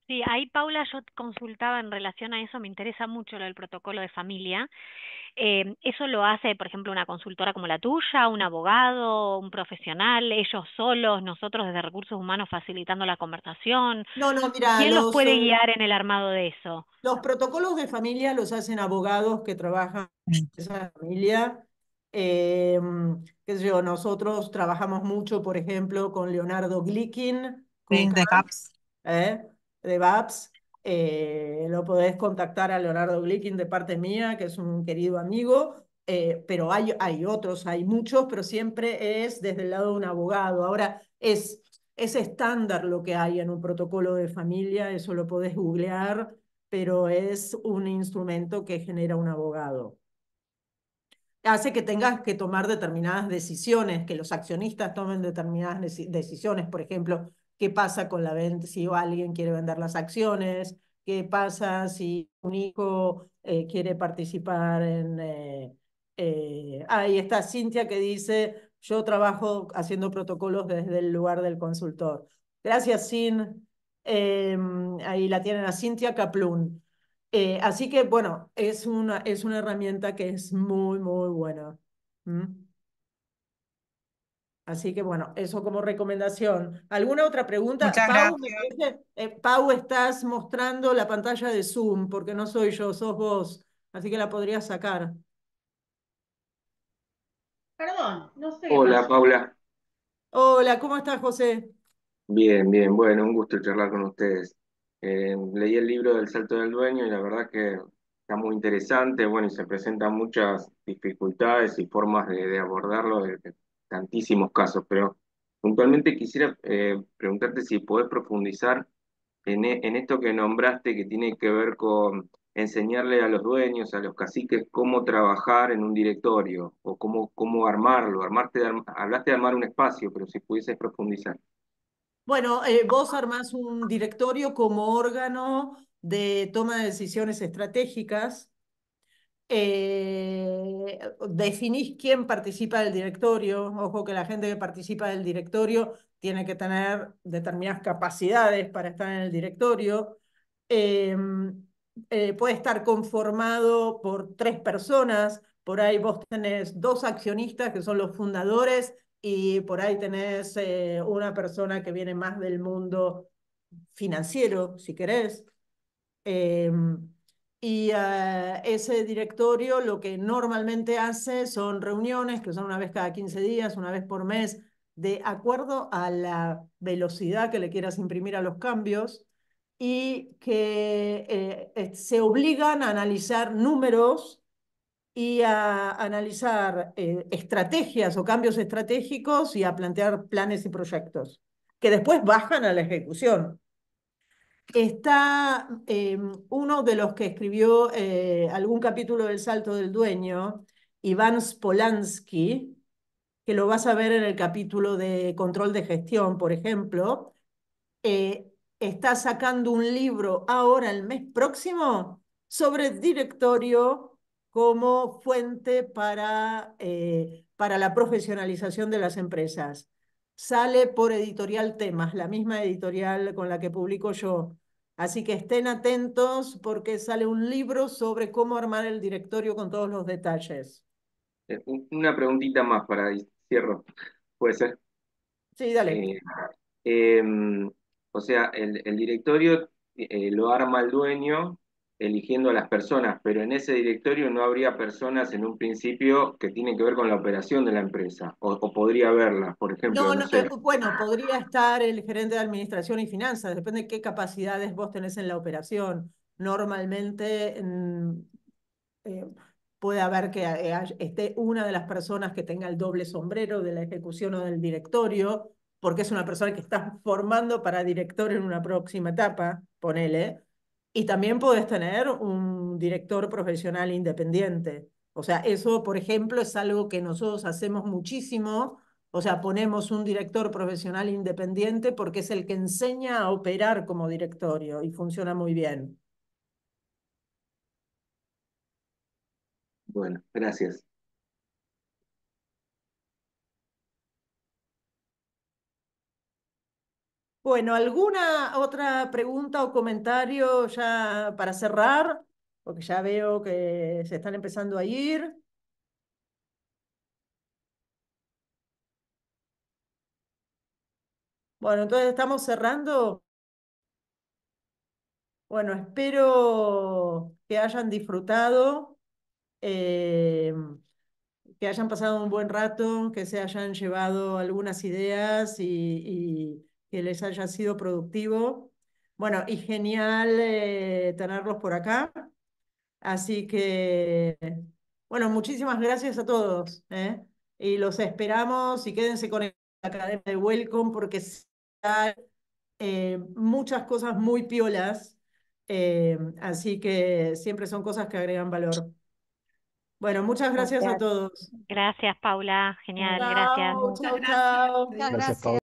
Sí, ahí Paula, yo consultaba en relación a eso, me interesa mucho lo del protocolo de familia. ¿Eso lo hace, por ejemplo, una consultora como la tuya, un abogado, un profesional, ellos solos, nosotros desde Recursos Humanos facilitando la conversación? No, no, mira, ¿Quién los puede guiar en el armado de eso? los protocolos de familia los hacen abogados que trabajan mm, en esa familia, eh, que qué sé yo, nosotros trabajamos mucho, por ejemplo, con Leonardo Glickin, con Sí, K, de CAPS. ¿eh? De VAPS. Lo podés contactar a Leonardo Glickin de parte mía, que es un querido amigo, pero hay otros, hay muchos, pero siempre es desde el lado de un abogado. Ahora, es estándar lo que hay en un protocolo de familia, eso lo podés googlear, pero es un instrumento que genera un abogado. Hace que tengas que tomar determinadas decisiones, que los accionistas tomen determinadas decisiones, por ejemplo, qué pasa con la venta, si alguien quiere vender las acciones, qué pasa si un hijo quiere participar en... ahí está Cintia que dice, yo trabajo haciendo protocolos desde el lugar del consultor. Gracias, Cin. Ahí la tienen a Cintia Kaplun. Así que, bueno, es una herramienta que es muy, muy buena. ¿Mm? Así que, bueno, eso como recomendación. ¿Alguna otra pregunta? Muchas Pau, me gracias. parece, Pau, estás mostrando la pantalla de Zoom, porque no soy yo, sos vos. Así que la podrías sacar. Perdón, no sé qué Hola pasó. Paula, Hola, ¿cómo estás, José? bien, bien, bueno, un gusto charlar con ustedes. Leí el libro del Salto del Dueño y la verdad que está muy interesante, bueno, y se presentan muchas dificultades y formas de abordarlo de tantísimos casos, pero puntualmente quisiera preguntarte si podés profundizar en esto que nombraste que tiene que ver con enseñarle a los dueños, a los caciques, cómo trabajar en un directorio o cómo armarlo, hablaste de armar un espacio, pero si pudieses profundizar. Bueno, vos armás un directorio como órgano de toma de decisiones estratégicas. Definís quién participa del directorio. Ojo que la gente que participa del directorio tiene que tener determinadas capacidades para estar en el directorio. Eh, Puede estar conformado por 3 personas. Por ahí vos tenés 2 accionistas que son los fundadores y por ahí tenés una persona que viene más del mundo financiero, si querés. Eh, ese directorio lo que normalmente hace son reuniones, que son una vez cada 15 días, una vez por mes, de acuerdo a la velocidad que le quieras imprimir a los cambios y que se obligan a analizar números y a analizar estrategias o cambios estratégicos y a plantear planes y proyectos, que después bajan a la ejecución. Está uno de los que escribió algún capítulo del Salto del Dueño, Iván Spolansky, que lo vas a ver en el capítulo de control de gestión, por ejemplo. eh, Está sacando un libro ahora, el mes próximo, sobre directorio como fuente para la profesionalización de las empresas. Sale por Editorial Temas, la misma editorial con la que publico yo. Así que estén atentos porque sale un libro sobre cómo armar el directorio con todos los detalles. Una preguntita más para cierro, puede ser. Sí, dale. Eh, eh, o sea, el directorio lo arma el dueño eligiendo a las personas, pero en ese directorio no habría personas en un principio que tienen que ver con la operación de la empresa, o podría haberlas, por ejemplo, No, no no, sé. bueno, podría estar el gerente de administración y finanzas, depende de qué capacidades vos tenés en la operación. Normalmente eh, puede haber que esté una de las personas que tenga el doble sombrero de la ejecución o del directorio, porque es una persona que está formando para director en una próxima etapa, ponele. Y también podés tener un director profesional independiente. O sea, eso, por ejemplo, es algo que nosotros hacemos muchísimo. O sea, ponemos un director profesional independiente porque es el que enseña a operar como directorio y funciona muy bien. Bueno, gracias. Bueno, ¿alguna otra pregunta o comentario ya para cerrar? Porque ya veo que se están empezando a ir. Bueno, entonces estamos cerrando. Bueno, espero que hayan disfrutado, eh, que hayan pasado un buen rato, que se hayan llevado algunas ideas y que les haya sido productivo. Bueno, y genial tenerlos por acá. Así que, bueno, muchísimas gracias a todos, ¿eh? Y los esperamos y quédense con la Academia de Welcome porque hay muchas cosas muy piolas, así que siempre son cosas que agregan valor. Bueno, muchas gracias a Gracias. todos. Gracias, Paula. Genial, gracias. Chao, chao, chao. Gracias, Paula.